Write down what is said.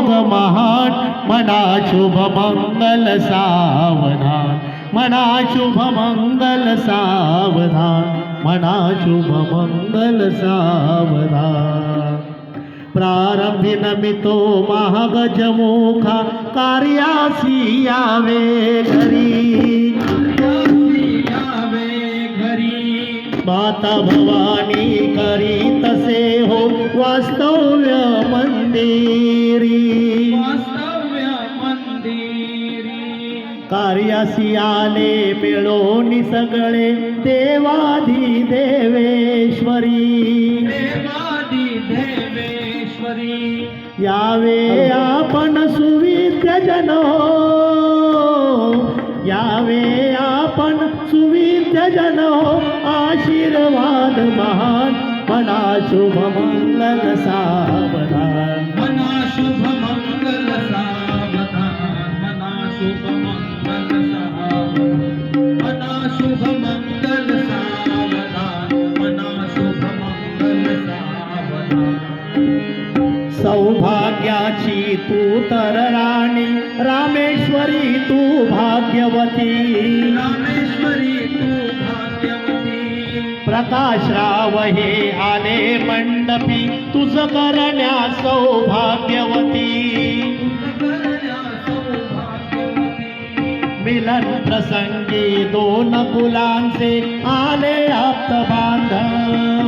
योग महान मना शुभ मंगल सावधान मना शुभ मंगल सावधान मना शुभ मंगल सावधान प्रारंभी नमितो महागजमुखा कार्यासी यावे घरी माता भवानी करी तसे हो वास्तव्य मंदिरी कार्यासी आले मिळोनी सगळे देवाधी देवेश्वरी यावे आपण सुविद्य जन यावे आपण सुविद्य जन आशीर्वाद महान मना शुभ मंगल सावधान मना शुभ मंगल सावधान मना शुभ मंगल सावधान मना शुभ मंगल सावधान मना शुभ मंगल सावधान सौभाग्याची तू तर राणी रामेश्वरी तू भाग्यवती रामेश्वरी तू भाग्यवती प्रकाश राव हे आले मंडपी तुझ करण्या सौभाग्यवती मिलन प्रसंगी दोन कुलांचे आले आप्त बांधव